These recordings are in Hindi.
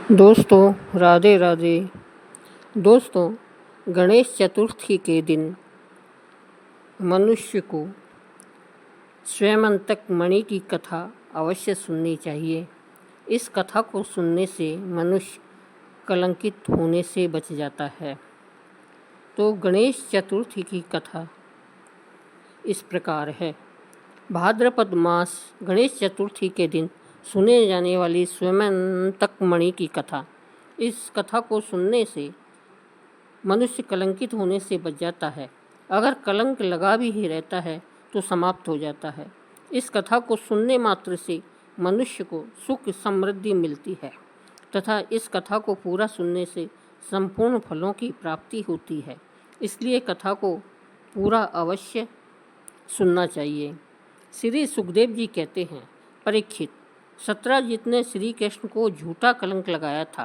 दोस्तों राधे राधे। दोस्तों, गणेश चतुर्थी के दिन मनुष्य को स्वयंतक मणि की कथा अवश्य सुननी चाहिए। इस कथा को सुनने से मनुष्य कलंकित होने से बच जाता है। तो गणेश चतुर्थी की कथा इस प्रकार है। भाद्रपद मास गणेश चतुर्थी के दिन सुने जाने वाली स्वयंतक मणि की कथा। इस कथा को सुनने से मनुष्य कलंकित होने से बच जाता है। अगर कलंक लगा भी ही रहता है तो समाप्त हो जाता है। इस कथा को सुनने मात्र से मनुष्य को सुख समृद्धि मिलती है तथा इस कथा को पूरा सुनने से संपूर्ण फलों की प्राप्ति होती है। इसलिए कथा को पूरा अवश्य सुनना चाहिए। श्री सुखदेव जी कहते हैं, परीक्षित, सत्राजित ने श्री कृष्ण को झूठा कलंक लगाया था।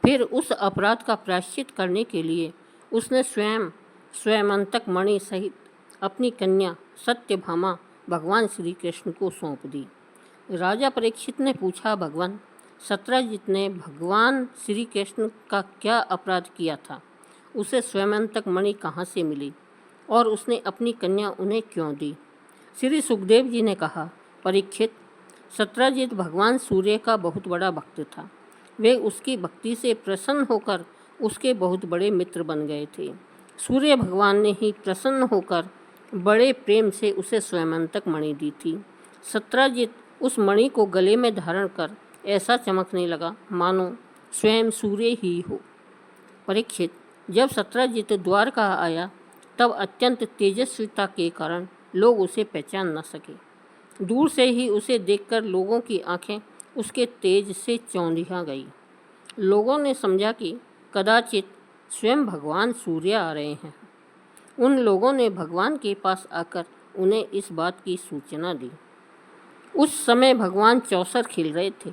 फिर उस अपराध का प्रायश्चित करने के लिए उसने स्वयंतक मणि सहित अपनी कन्या सत्यभामा भगवान श्री कृष्ण को सौंप दी। राजा परीक्षित ने पूछा, भगवान, सत्राजित ने भगवान श्री कृष्ण का क्या अपराध किया था? उसे स्वयंतक मणि कहाँ से मिली और उसने अपनी कन्या उन्हें क्यों दी? श्री सुखदेव जी ने कहा, परीक्षित, सत्राजित भगवान सूर्य का बहुत बड़ा भक्त था। वे उसकी भक्ति से प्रसन्न होकर उसके बहुत बड़े मित्र बन गए थे। सूर्य भगवान ने ही प्रसन्न होकर बड़े प्रेम से उसे स्वयंतक मणि दी थी। सत्राजित उस मणि को गले में धारण कर ऐसा चमकने लगा मानो स्वयं सूर्य ही हो। परीक्षित, जब सत्राजित द्वारका आया तब अत्यंत तेजस्विता के कारण लोग उसे पहचान न सके। दूर से ही उसे देखकर लोगों की आंखें उसके तेज से चौंधिया गई। लोगों ने समझा कि कदाचित स्वयं भगवान सूर्य आ रहे हैं। उन लोगों ने भगवान के पास आकर उन्हें इस बात की सूचना दी। उस समय भगवान चौसर खिल रहे थे।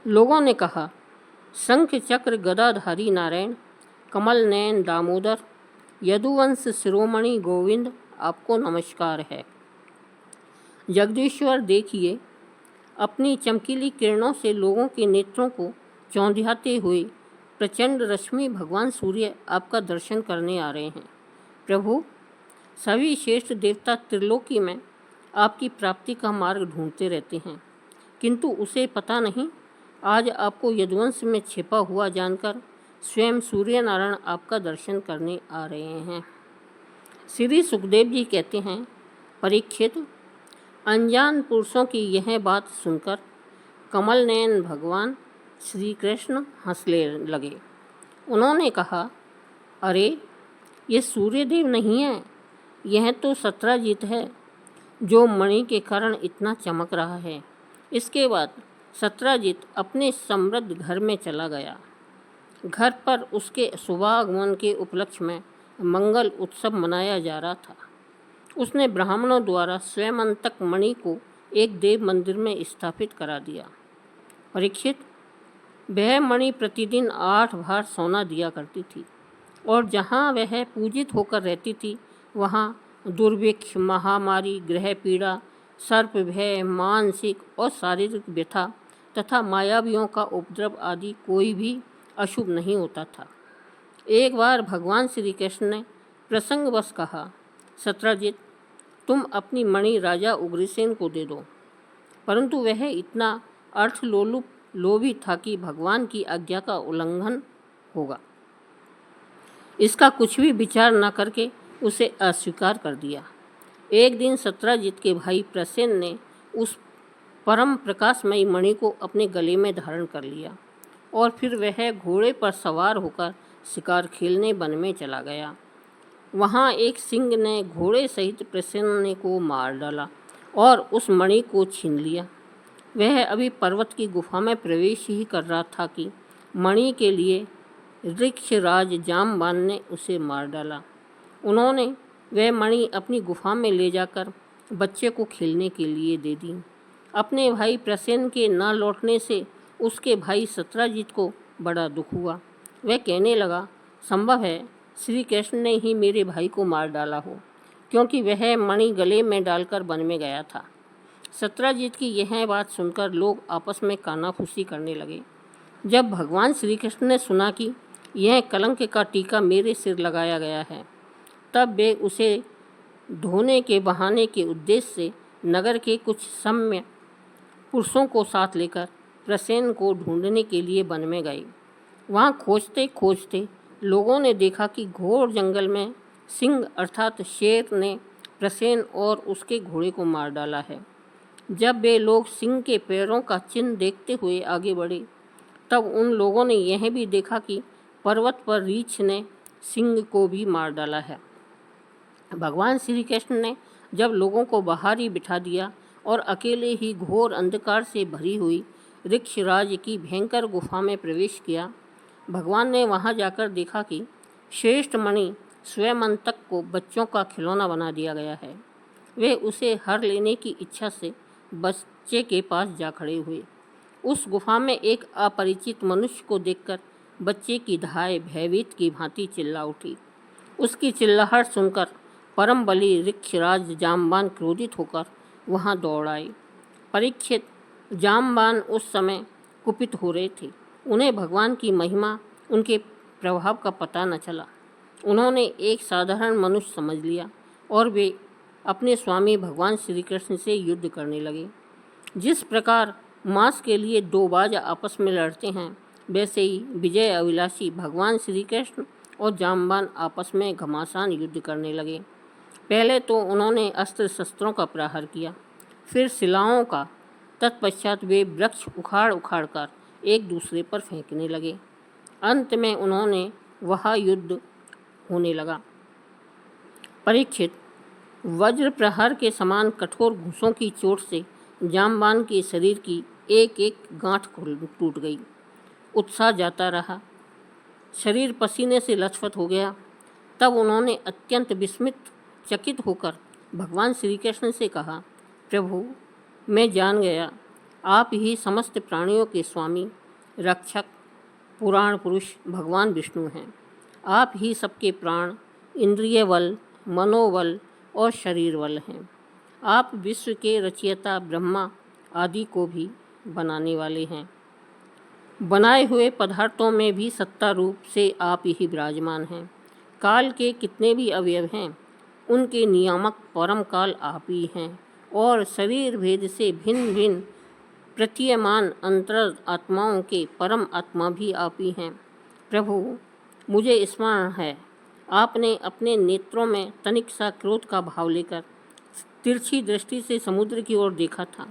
लोगों ने कहा, शंख चक्र गदाधारी नारायण, कमल नयन दामोदर, यदुवंश शिरोमणि गोविंद, आपको नमस्कार है। जगदीश्वर, देखिए, अपनी चमकीली किरणों से लोगों के नेत्रों को चौंधियाते हुए प्रचंड रश्मि भगवान सूर्य आपका दर्शन करने आ रहे हैं। प्रभु, सभी श्रेष्ठ देवता त्रिलोकी में आपकी प्राप्ति का मार्ग ढूंढते रहते हैं, किंतु उसे पता नहीं आज आपको यदुवंश में छिपा हुआ जानकर स्वयं सूर्य नारायण आपका दर्शन करने आ रहे हैं। श्री सुखदेव जी कहते हैं, परीक्षित, अनजान पुरुषों की यह बात सुनकर कमल नयन भगवान श्री कृष्ण हंसने लगे। उन्होंने कहा, अरे, ये सूर्यदेव नहीं है, यह तो सत्राजित है जो मणि के कारण इतना चमक रहा है। इसके बाद सत्राजित अपने समृद्ध घर में चला गया। घर पर उसके शुभागमन के उपलक्ष्य में मंगल उत्सव मनाया जा रहा था। उसने ब्राह्मणों द्वारा स्वयंतक मणि को एक देव मंदिर में स्थापित करा दिया। परीक्षित, वह मणि प्रतिदिन 8 भार सोना दिया करती थी और जहाँ वह पूजित होकर रहती थी वहाँ दुर्भिक्ष, महामारी, ग्रह पीड़ा, सर्प भय, मानसिक और शारीरिक व्यथा तथा मायावियों का उपद्रव आदि कोई भी अशुभ नहीं होता था। एक बार भगवान श्री कृष्ण ने प्रसंगवश कहा, सत्राजित, तुम अपनी मणि राजा उग्रसेन को दे दो। परंतु वह इतना लोभी था कि भगवान की आज्ञा का उल्लंघन होगा, इसका कुछ भी विचार न करके उसे अस्वीकार कर दिया। एक दिन सत्राजित के भाई प्रसेन ने उस परम प्रकाशमयी मणि को अपने गले में धारण कर लिया और फिर वह घोड़े पर सवार होकर शिकार खेलने वन में चला गया। वहाँ एक सिंह ने घोड़े सहित प्रसेन को मार डाला और उस मणि को छीन लिया। वह अभी पर्वत की गुफा में प्रवेश ही कर रहा था कि मणि के लिए ऋक्षराज जामवान ने उसे मार डाला। उन्होंने वह मणि अपनी गुफा में ले जाकर बच्चे को खेलने के लिए दे दी। अपने भाई प्रसेन के न लौटने से उसके भाई सत्राजित को बड़ा दुख हुआ। वह कहने लगा, संभव है श्री कृष्ण ने ही मेरे भाई को मार डाला हो, क्योंकि वह मणि गले में डालकर वन में गया था। सत्राजित की यह बात सुनकर लोग आपस में कानाफूसी करने लगे। जब भगवान श्री कृष्ण ने सुना कि यह कलंक का टीका मेरे सिर लगाया गया है, तब वे उसे धोने के बहाने के उद्देश्य से नगर के कुछ सम्य पुरुषों को साथ लेकर प्रसेन को ढूंढने के लिए वन में गए। वहाँ खोजते खोजते लोगों ने देखा कि घोर जंगल में सिंह अर्थात शेर ने प्रसेन और उसके घोड़े को मार डाला है। जब वे लोग सिंह के पैरों का चिन्ह देखते हुए आगे बढ़े, तब उन लोगों ने यह भी देखा कि पर्वत पर रीछ ने सिंह को भी मार डाला है। भगवान श्री कृष्ण ने जब लोगों को बाहर ही बिठा दिया और अकेले ही घोर अंधकार से भरी हुई ऋक्षराज की भयंकर गुफा में प्रवेश किया, भगवान ने वहां जाकर देखा कि श्रेष्ठ मणि स्वयंतक को बच्चों का खिलौना बना दिया गया है। वे उसे हर लेने की इच्छा से बच्चे के पास जा खड़े हुए। उस गुफा में एक अपरिचित मनुष्य को देखकर बच्चे की धाय भयभीत की भांति चिल्ला उठी। उसकी चिल्लाहट सुनकर परम बली ऋक्षराज जामवान क्रोधित होकर वहां दौड़ आए। परीक्षित जामवान उस समय कुपित हो रहे थे। उन्हें भगवान की महिमा, उनके प्रभाव का पता न चला। उन्होंने एक साधारण मनुष्य समझ लिया और वे अपने स्वामी भगवान श्री कृष्ण से युद्ध करने लगे। जिस प्रकार मांस के लिए दो बाज आपस में लड़ते हैं, वैसे ही विजय अभिलाषी भगवान श्री कृष्ण और जामवान आपस में घमासान युद्ध करने लगे। पहले तो उन्होंने अस्त्र शस्त्रों का प्रहार किया, फिर शिलाओं का। तत्पश्चात वे वृक्ष उखाड़ उखाड़ कर एक दूसरे पर फेंकने लगे। अंत में उन्होंने वह युद्ध होने लगा। परीक्षित, वज्र प्रहार के समान कठोर घूंसों की चोट से जामवान के शरीर की एक एक गांठ टूट गई। उत्साह जाता रहा, शरीर पसीने से लथपथ हो गया। तब उन्होंने अत्यंत विस्मित चकित होकर भगवान श्री कृष्ण से कहा, प्रभु, मैं जान गया आप ही समस्त प्राणियों के स्वामी, रक्षक, पुराण पुरुष भगवान विष्णु हैं। आप ही सबके प्राण, इंद्रिय बल, मनोबल और शरीर बल हैं। आप विश्व के रचयिता ब्रह्मा आदि को भी बनाने वाले हैं। बनाए हुए पदार्थों में भी सत्ता रूप से आप ही विराजमान हैं। काल के कितने भी अवयव हैं, उनके नियामक परम काल आप ही हैं और शरीर भेद से भिन्न भिन्न प्रतीयमान अंतर आत्माओं के परम आत्मा भी आप ही हैं। प्रभु, मुझे स्मरण है आपने अपने नेत्रों में तनिक सा क्रोध का भाव लेकर तिरछी दृष्टि से समुद्र की ओर देखा था।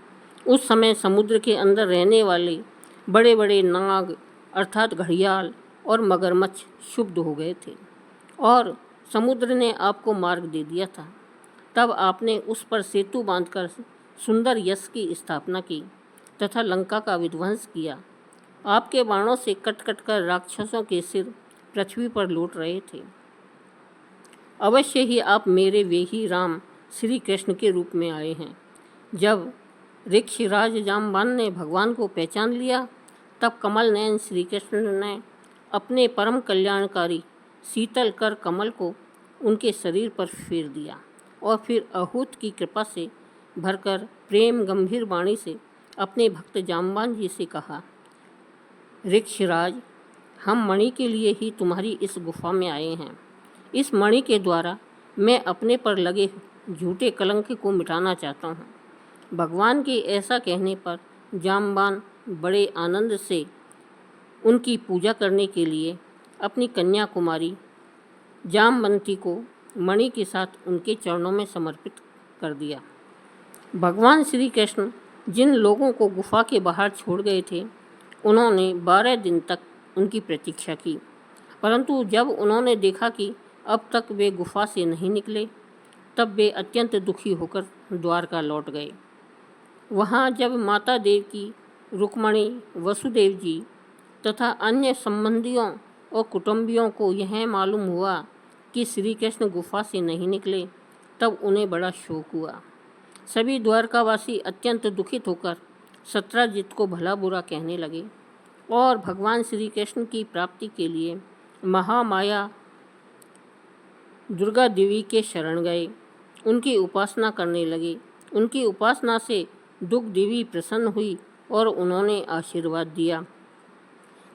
उस समय समुद्र के अंदर रहने वाले बड़े बड़े नाग अर्थात घड़ियाल और मगरमच्छ क्षुब्ध हो गए थे और समुद्र ने आपको मार्ग दे दिया था। तब आपने उस पर सेतु बांधकर सुंदर यश की स्थापना की तथा लंका का विध्वंस किया। आपके बाणों से कट कट कर राक्षसों के सिर पृथ्वी पर लौट रहे थे। अवश्य ही आप मेरे वे ही राम श्री कृष्ण के रूप में आए हैं। जब ऋक्षराज जामवान ने भगवान को पहचान लिया, तब कमल नयन श्री कृष्ण ने अपने परम कल्याणकारी शीतल कर कमल को उनके शरीर पर फेर दिया और फिर अहूत की कृपा से भरकर प्रेम गंभीर वाणी से अपने भक्त जामवान जी से कहा, ऋक्षराज, हम मणि के लिए ही तुम्हारी इस गुफा में आए हैं। इस मणि के द्वारा मैं अपने पर लगे झूठे कलंक को मिटाना चाहता हूँ। भगवान के ऐसा कहने पर जामवान बड़े आनंद से उनकी पूजा करने के लिए अपनी कन्या कुमारी जामवंती को मणि के साथ उनके चरणों में समर्पित कर दिया। भगवान श्री कृष्ण जिन लोगों को गुफा के बाहर छोड़ गए थे, उन्होंने 12 दिन तक उनकी प्रतीक्षा की, परंतु जब उन्होंने देखा कि अब तक वे गुफा से नहीं निकले, तब वे अत्यंत दुखी होकर द्वारका लौट गए। वहाँ जब माता देवकी, रुक्मणी, वसुदेव जी तथा अन्य संबंधियों और कुटुंबियों को यह मालूम हुआ कि श्री कृष्ण गुफा से नहीं निकले, तब उन्हें बड़ा शोक हुआ। सभी द्वारकावासी अत्यंत दुखित होकर सत्राजित को भला बुरा कहने लगे और भगवान श्री कृष्ण की प्राप्ति के लिए महामाया दुर्गा देवी के शरण गए, उनकी उपासना करने लगे। उनकी उपासना से दुर्गा देवी प्रसन्न हुई और उन्होंने आशीर्वाद दिया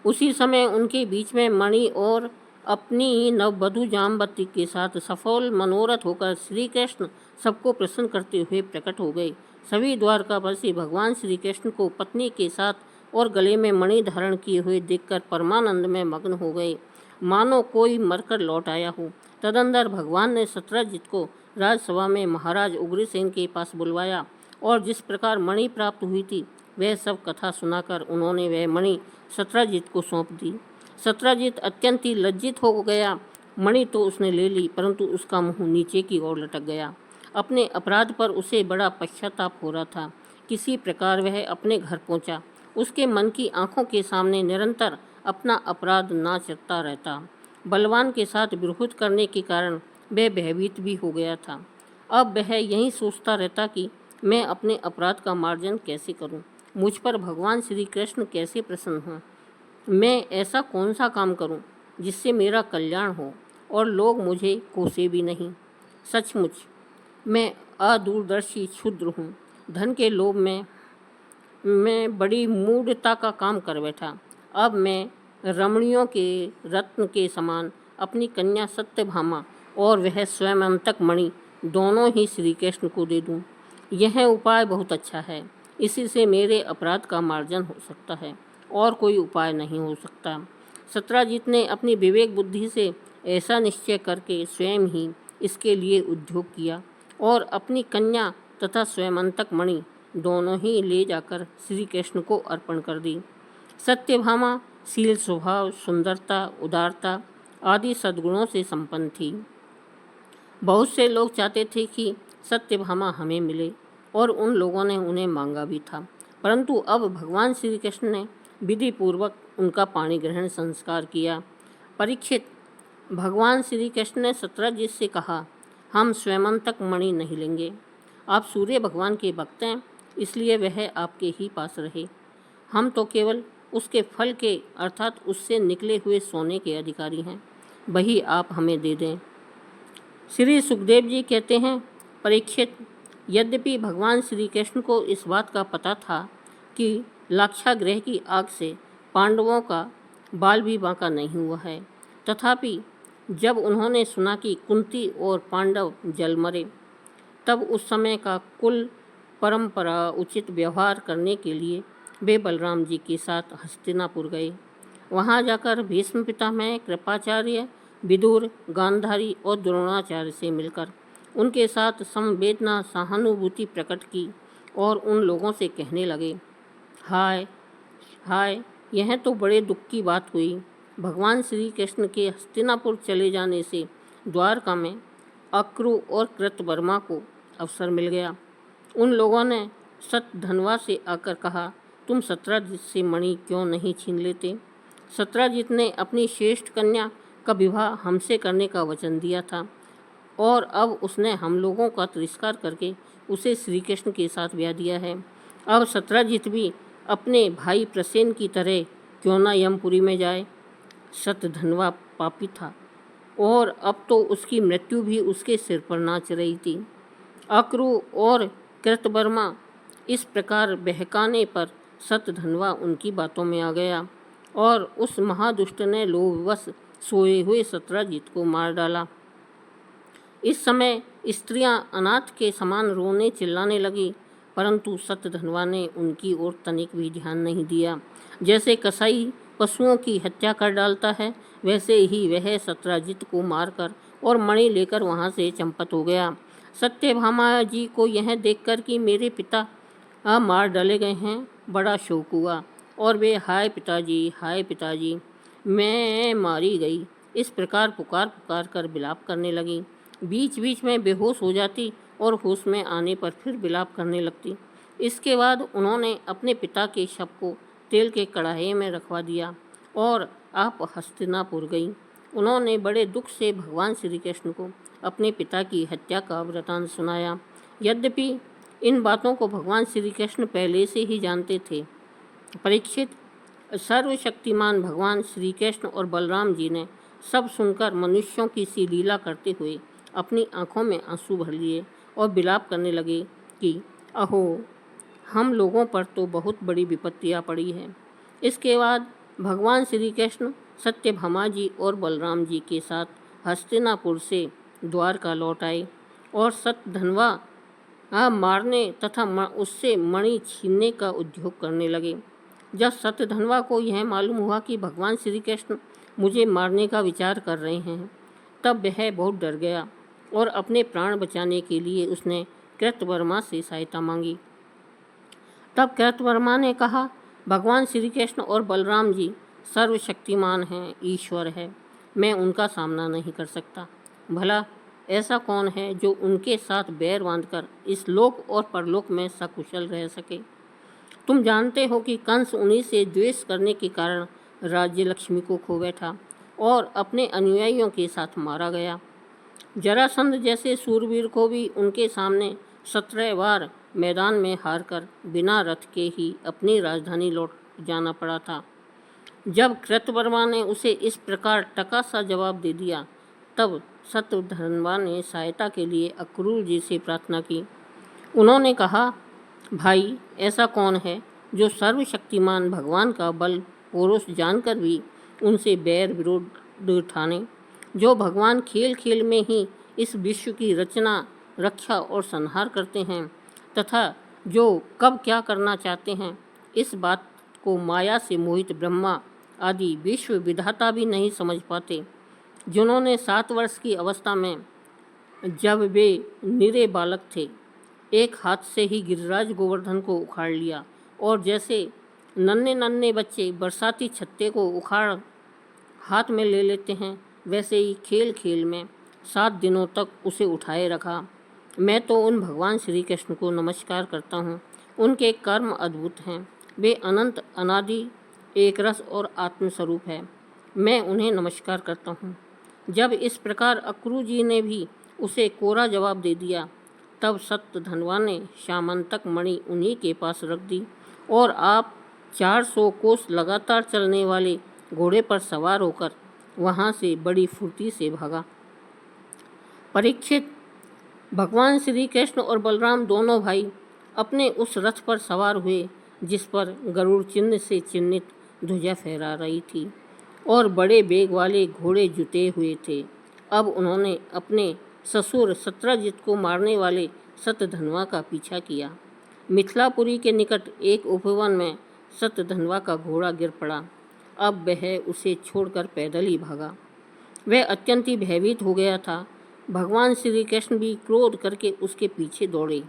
उसी समय उनके बीच में मणि और अपनी नववधू जामवती के साथ सफल मनोरथ होकर श्री कृष्ण सबको प्रसन्न करते हुए प्रकट हो गए। सभी द्वारकावासी भगवान श्री कृष्ण को पत्नी के साथ और गले में मणि धारण किए हुए देखकर परमानंद में मग्न हो गए, मानो कोई मरकर लौट आया हो। तदंतर भगवान ने सत्यजित को राजसभा में महाराज उग्रसेन के पास बुलवाया और जिस प्रकार मणि प्राप्त हुई थी वह सब कथा सुनाकर उन्होंने वह मणि सत्यजित को सौंप दी। सत्यजित अत्यंत ही लज्जित हो गया। मणि तो उसने ले ली, परंतु उसका मुंह नीचे की ओर लटक गया। अपने अपराध पर उसे बड़ा पश्चाताप हो रहा था। किसी प्रकार वह अपने घर पहुंचा। उसके मन की आंखों के सामने निरंतर अपना अपराध नाचता रहता। बलवान के साथ विरोध करने के कारण वह भयभीत भी हो गया था। अब वह यही सोचता रहता कि मैं अपने अपराध का मार्जन कैसे करूं, मुझ पर भगवान श्री कृष्ण कैसे प्रसन्न हों, मैं ऐसा कौन सा काम करूं जिससे मेरा कल्याण हो और लोग मुझे कोसे भी नहीं। सचमुच मैं अदूरदर्शी क्षुद्र हूँ। धन के लोभ में मैं बड़ी मूढ़ता का काम कर बैठा। अब मैं रमणियों के रत्न के समान अपनी कन्या सत्यभामा और वह स्वयंतक मणि दोनों ही श्री कृष्ण को दे दूं। यह उपाय बहुत अच्छा है। इसी से मेरे अपराध का मार्जन हो सकता है और कोई उपाय नहीं हो सकता। सत्यजित ने अपनी विवेक बुद्धि से ऐसा निश्चय करके स्वयं ही इसके लिए उद्योग किया और अपनी कन्या तथा स्वयंतक मणि दोनों ही ले जाकर श्री कृष्ण को अर्पण कर दी। सत्यभामा शील, स्वभाव, सुंदरता, उदारता आदि सद्गुणों से संपन्न थी। बहुत से लोग चाहते थे कि सत्यभामा हमें मिले और उन लोगों ने उन्हें मांगा भी था, परंतु अब भगवान श्री कृष्ण ने विधि पूर्वक उनका पाणी ग्रहण संस्कार किया। परीक्षित, भगवान श्री कृष्ण ने सत्यजित से कहा, हम स्वयंतक मणि नहीं लेंगे। आप सूर्य भगवान के भक्त हैं, इसलिए वह आपके ही पास रहे। हम तो केवल उसके फल के अर्थात उससे निकले हुए सोने के अधिकारी हैं, वही आप हमें दे दें। श्री सुखदेव जी कहते हैं, परीक्षित, यद्यपि भगवान श्री कृष्ण को इस बात का पता था कि लाक्षागृह की आग से पांडवों का बाल भी बांका नहीं हुआ है, तथापि जब उन्होंने सुना कि कुंती और पांडव जल मरे, तब उस समय का कुल परंपरा उचित व्यवहार करने के लिए वे बलराम जी के साथ हस्तिनापुर गए। वहां जाकर भीष्म पितामह, कृपाचार्य, विदुर, गांधारी और द्रोणाचार्य से मिलकर उनके साथ संवेदना सहानुभूति प्रकट की और उन लोगों से कहने लगे, हाय हाय, यह तो बड़े दुख की बात हुई। भगवान श्री कृष्ण के हस्तिनापुर चले जाने से द्वारका में अक्रु और कृतवर्मा को अवसर मिल गया। उन लोगों ने सत्यधनवा से आकर कहा, तुम सत्यजित से मणि क्यों नहीं छीन लेते? सत्यजित ने अपनी श्रेष्ठ कन्या का विवाह हमसे करने का वचन दिया था और अब उसने हम लोगों का तिरस्कार करके उसे श्री कृष्ण के साथ ब्याह दिया है। अब सत्यजित भी अपने भाई प्रसेन की तरह क्यों ना यमपुरी में जाए। सत्यधनवा पापी था और अब तो उसकी मृत्यु भी उसके सिर पर नाच रही थी। अक्रु और कृतवर्मा इस प्रकार बहकाने पर सत्यधनवा उनकी बातों में आ गया और उस महादुष्ट ने लोभवश सोए हुए सत्यजित को मार डाला। इस समय स्त्रियां अनाथ के समान रोने चिल्लाने लगी, परंतु सत्यधनवा ने उनकी ओर तनिक भी ध्यान नहीं दिया। जैसे कसाई पशुओं की हत्या कर डालता है, वैसे ही वह सत्यजित को मारकर और मणि लेकर वहां से चंपत हो गया। सत्यभामा जी को यह देखकर कि मेरे पिता मार डाले गए हैं, बड़ा शोक हुआ और वे हाय पिताजी, मैं मारी गई, इस प्रकार पुकार पुकार कर विलाप करने लगी। बीच बीच में बेहोश हो जाती और होश में आने पर फिर विलाप करने लगती। इसके बाद उन्होंने अपने पिता के शव को तेल के कढ़ाई में रखवा दिया और आप हस्तिनापुर गई। उन्होंने बड़े दुख से भगवान श्री कृष्ण को अपने पिता की हत्या का वृतांत सुनाया। यद्यपि इन बातों को भगवान श्री कृष्ण पहले से ही जानते थे। परीक्षित, सर्वशक्तिमान भगवान श्री कृष्ण और बलराम जी ने सब सुनकर मनुष्यों की सी लीला करते हुए अपनी आंखों में आंसू भर लिए और विलाप करने लगे कि अहो, हम लोगों पर तो बहुत बड़ी विपत्तियाँ पड़ी है। इसके बाद भगवान श्री कृष्ण सत्यभामा जी और बलराम जी के साथ हस्तिनापुर से द्वारका लौट आए और सतधनवा मारने तथा उससे मणि छीनने का उद्योग करने लगे। जब सतधनवा को यह मालूम हुआ कि भगवान श्री कृष्ण मुझे मारने का विचार कर रहे हैं, तब वह बहुत डर गया और अपने प्राण बचाने के लिए उसने कृतवर्मा से सहायता मांगी। तब कृतवर्मा ने कहा, भगवान श्री कृष्ण और बलराम जी सर्वशक्तिमान हैं, ईश्वर है, मैं उनका सामना नहीं कर सकता। भला ऐसा कौन है जो उनके साथ बैर बांधकर इस लोक और परलोक में सकुशल रह सके। तुम जानते हो कि कंस उन्हीं से द्वेष करने के कारण राज्य लक्ष्मी को खो बैठा और अपने अनुयायियों के साथ मारा गया। जरासंध जैसे सूरवीर को भी उनके सामने 17 बार मैदान में हारकर बिना रथ के ही अपनी राजधानी लौट जाना पड़ा था। जब कृतवर्मा ने उसे इस प्रकार टका सा जवाब दे दिया, तब सतधनवा ने सहायता के लिए अक्रूर जी से प्रार्थना की। उन्होंने कहा, भाई, ऐसा कौन है जो सर्वशक्तिमान भगवान का बल पौरुष जानकर भी उनसे बैर विरोध ठाने, जो भगवान खेल खेल में ही इस विश्व की रचना, रक्षा और संहार करते हैं तथा जो कब क्या करना चाहते हैं, इस बात को माया से मोहित ब्रह्मा आदि विश्व विधाता भी नहीं समझ पाते, जिन्होंने 7 वर्ष की अवस्था में, जब वे निरे बालक थे, एक हाथ से ही गिरिराज गोवर्धन को उखाड़ लिया और जैसे नन्हे नन्हे बच्चे बरसाती छत्ते को उखाड़ हाथ में ले लेते हैं, वैसे ही खेल खेल में 7 दिनों तक उसे उठाए रखा। मैं तो उन भगवान श्री कृष्ण को नमस्कार करता हूँ। उनके कर्म अद्भुत हैं, वे अनंत अनादि एक रस और आत्मस्वरूप है। मैं उन्हें नमस्कार करता हूँ। जब इस प्रकार अक्रूर जी ने भी उसे कोरा जवाब दे दिया, तब सतधनवा ने श्यामंतक मणि उन्हीं के पास रख दी और आप 400 कोस लगातार चलने वाले घोड़े पर सवार होकर वहाँ से बड़ी फुर्ती से भागा। परीक्षित, भगवान श्री कृष्ण और बलराम दोनों भाई अपने उस रथ पर सवार हुए जिस पर गरुड़ चिन्ह से चिन्हित ध्वजा फहरा रही थी और बड़े बेग वाले घोड़े जुटे हुए थे। अब उन्होंने अपने ससुर सत्रजित को मारने वाले सतधनवा का पीछा किया। मिथिलापुरी के निकट एक उपवन में सतधनवा का घोड़ा गिर पड़ा। अब वह उसे छोड़कर पैदल ही भागा। वह अत्यंत ही भयभीत हो गया था। भगवान श्री कृष्ण भी क्रोध करके उसके पीछे दौड़े।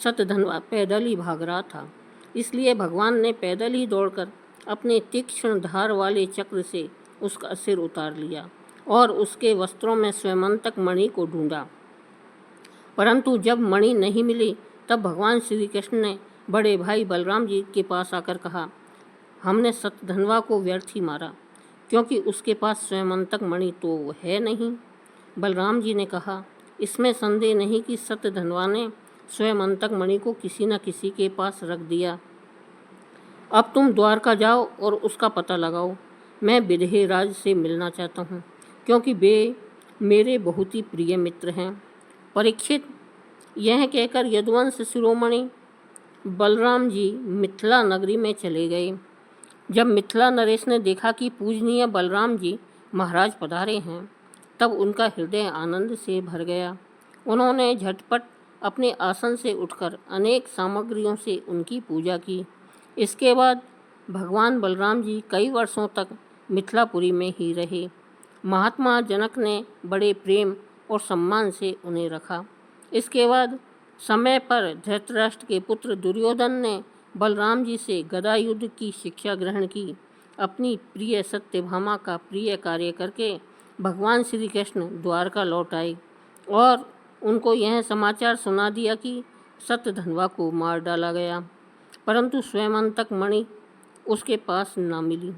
सतधनवा पैदल ही भाग रहा था, इसलिए भगवान ने पैदल ही दौड़कर अपने तीक्ष्ण धार वाले चक्र से उसका सिर उतार लिया और उसके वस्त्रों में स्वयंतक मणि को ढूंढा। परंतु जब मणि नहीं मिली, तब भगवान श्री कृष्ण ने बड़े भाई बलराम जी के पास आकर कहा, हमने सतधनवा को व्यर्थ ही मारा, क्योंकि उसके पास स्वयंतक मणि तो है नहीं। बलराम जी ने कहा, इसमें संदेह नहीं कि सतधनवा ने स्वयंतक मणि को किसी न किसी के पास रख दिया। अब तुम द्वारका जाओ और उसका पता लगाओ। मैं विदेहराज से मिलना चाहता हूँ, क्योंकि वे मेरे बहुत ही प्रिय मित्र हैं। परीक्षित, यह कहकर यदुवंश शिरोमणि बलराम जी मिथिला नगरी में चले गए। जब मिथिला नरेश ने देखा कि पूजनीय बलराम जी महाराज पधारे हैं, तब उनका हृदय आनंद से भर गया। उन्होंने झटपट अपने आसन से उठकर अनेक सामग्रियों से उनकी पूजा की। इसके बाद भगवान बलराम जी कई वर्षों तक मिथिलापुरी में ही रहे। महात्मा जनक ने बड़े प्रेम और सम्मान से उन्हें रखा। इसके बाद समय पर धृतराष्ट्र के पुत्र दुर्योधन ने बलराम जी से गदा युद्ध की शिक्षा ग्रहण की। अपनी प्रिय सत्यभामा का प्रिय कार्य करके भगवान श्री कृष्ण द्वारका लौट आए और उनको यह समाचार सुना दिया कि सतधनवा को मार डाला गया, परंतु स्वयंतक मणि उसके पास न मिली।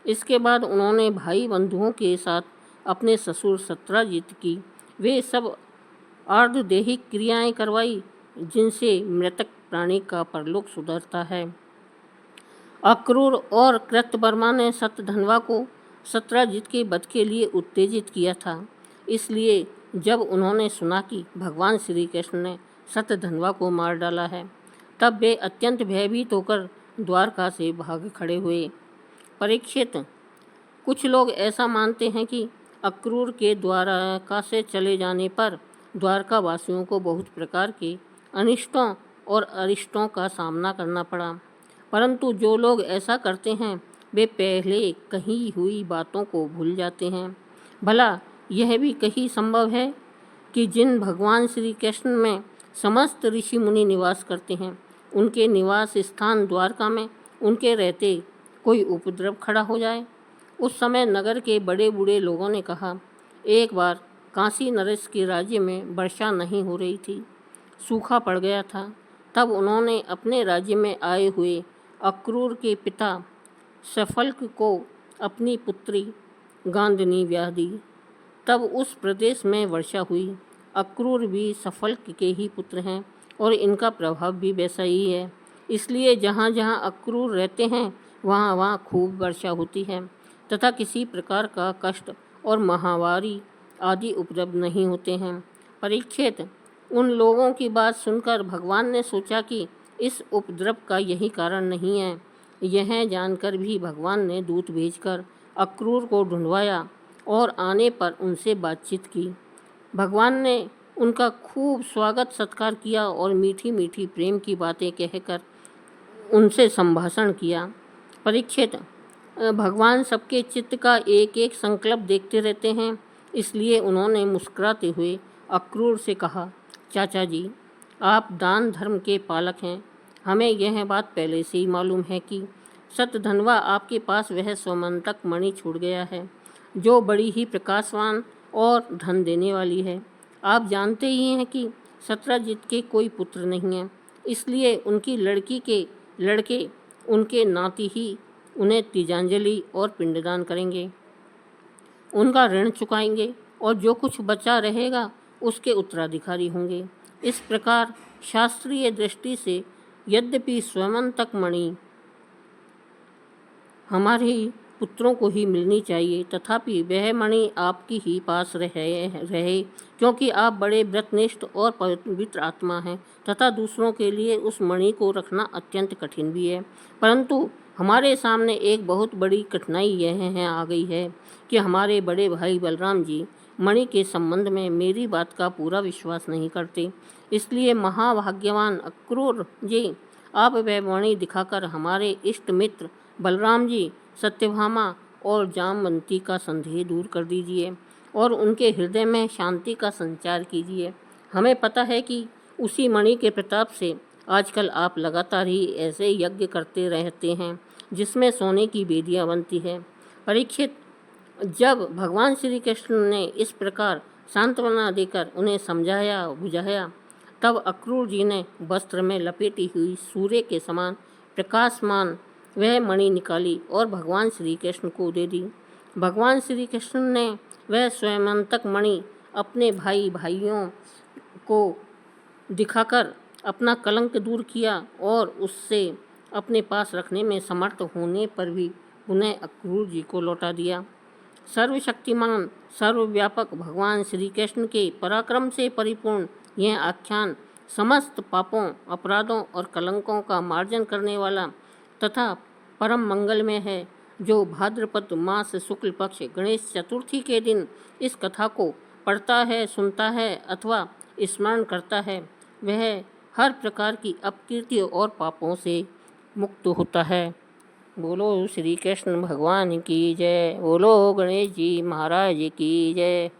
इसके बाद उन्होंने भाई बंधुओं के साथ अपने ससुर सत्रजित की वे सब आर्धदेहिक क्रियाएं करवाई, जिनसे मृतक प्राणी का परलोक सुधरता है। अक्रूर और कृतवर्मा ने सतधनवा को सत्रजित के वध के लिए उत्तेजित किया था। इसलिए जब उन्होंने सुना कि भगवान श्री कृष्ण ने सतधनवा को मार डाला है, तब वे अत्यंत भयभीत होकर द्वारका से भाग खड़े हुए। परीक्षित, कुछ लोग ऐसा मानते हैं कि अक्रूर के द्वारका से चले जाने पर द्वारका वासियों को बहुत प्रकार के अनिष्टों और अरिष्टों का सामना करना पड़ा, परंतु जो लोग ऐसा करते हैं वे पहले कही हुई बातों को भूल जाते हैं। भला यह भी कहीं संभव है कि जिन भगवान श्री कृष्ण में समस्त ऋषि मुनि निवास करते हैं, उनके निवास स्थान द्वारका में उनके रहते कोई उपद्रव खड़ा हो जाए? उस समय नगर के बड़े बूढ़े लोगों ने कहा, एक बार काशी नरेश के राज्य में वर्षा नहीं हो रही थी, सूखा पड़ गया था। तब उन्होंने अपने राज्य में आए हुए अक्रूर के पिता सफल्क को अपनी पुत्री गांधनी ब्याह दी। तब उस प्रदेश में वर्षा हुई। अक्रूर भी सफल्क के ही पुत्र हैं और इनका प्रभाव भी वैसा ही है, इसलिए जहाँ जहाँ अक्रूर रहते हैं वहाँ वहाँ खूब वर्षा होती है तथा किसी प्रकार का कष्ट और महामारी आदि उपद्रव नहीं होते हैं। परीक्षित, उन लोगों की बात सुनकर भगवान ने सोचा कि इस उपद्रव का यही कारण नहीं है। यह जानकर भी भगवान ने दूत भेजकर अक्रूर को ढूंढवाया और आने पर उनसे बातचीत की। भगवान ने उनका खूब स्वागत सत्कार किया और मीठी मीठी प्रेम की बातें कहकर उनसे संभाषण किया। परीक्षित, भगवान सबके चित्त का एक एक संकल्प देखते रहते हैं, इसलिए उन्होंने मुस्कुराते हुए अक्रूर से कहा, चाचा जी, आप दान धर्म के पालक हैं। हमें यह बात पहले से ही मालूम है कि सतधनवा आपके पास वह स्वमंतक मणि छूट गया है, जो बड़ी ही प्रकाशवान और धन देने वाली है। आप जानते ही हैं कि सत्रजीत के कोई पुत्र नहीं है, इसलिए उनकी लड़की के लड़के उनके नाती ही उन्हें तीजांजलि और पिंडदान करेंगे, उनका ऋण चुकाएंगे और जो कुछ बचा रहेगा उसके उत्तराधिकारी होंगे। इस प्रकार शास्त्रीय दृष्टि से यद्यपि स्वमंतक मणि हमारे पुत्रों को ही मिलनी चाहिए, तथापि वह मणि आपकी ही पास रहे क्योंकि आप बड़े व्रतनिष्ठ और पवित्र आत्मा हैं तथा दूसरों के लिए उस मणि को रखना अत्यंत कठिन भी है। परंतु हमारे सामने एक बहुत बड़ी कठिनाई यह आ गई है कि हमारे बड़े भाई बलराम जी मणि के संबंध में मेरी बात का पूरा विश्वास नहीं करते। इसलिए महाभाग्यवान अक्रूर जी, आप वह मणि दिखाकर हमारे इष्ट मित्र बलराम जी, सत्यभामा और जामवंती का संदेह दूर कर दीजिए और उनके हृदय में शांति का संचार कीजिए। हमें पता है कि उसी मणि के प्रताप से आजकल आप लगातार ही ऐसे यज्ञ करते रहते हैं जिसमें सोने की बेदियां बनती है। परीक्षित, जब भगवान श्री कृष्ण ने इस प्रकार सांत्वना देकर उन्हें समझाया बुझाया, तब अक्रूर जी ने वस्त्र में लपेटी हुई सूर्य के समान प्रकाशमान वह मणि निकाली और भगवान श्री कृष्ण को दे दी। भगवान श्री कृष्ण ने वह स्वयंतक मणि अपने भाइयों को दिखाकर अपना कलंक दूर किया और उससे अपने पास रखने में समर्थ होने पर भी उन्हें अक्रूर जी को लौटा दिया। सर्वशक्तिमान सर्वव्यापक भगवान श्री कृष्ण के पराक्रम से परिपूर्ण यह आख्यान समस्त पापों, अपराधों और कलंकों का मार्जन करने वाला तथा परम मंगलमय है। जो भाद्रपद मास शुक्ल पक्ष गणेश चतुर्थी के दिन इस कथा को पढ़ता है, सुनता है अथवा स्मरण करता है, वह हर प्रकार की अपकीर्ति और पापों से मुक्त होता है। बोलो श्री कृष्ण भगवान की जय। बोलो गणेश जी महाराज की जय।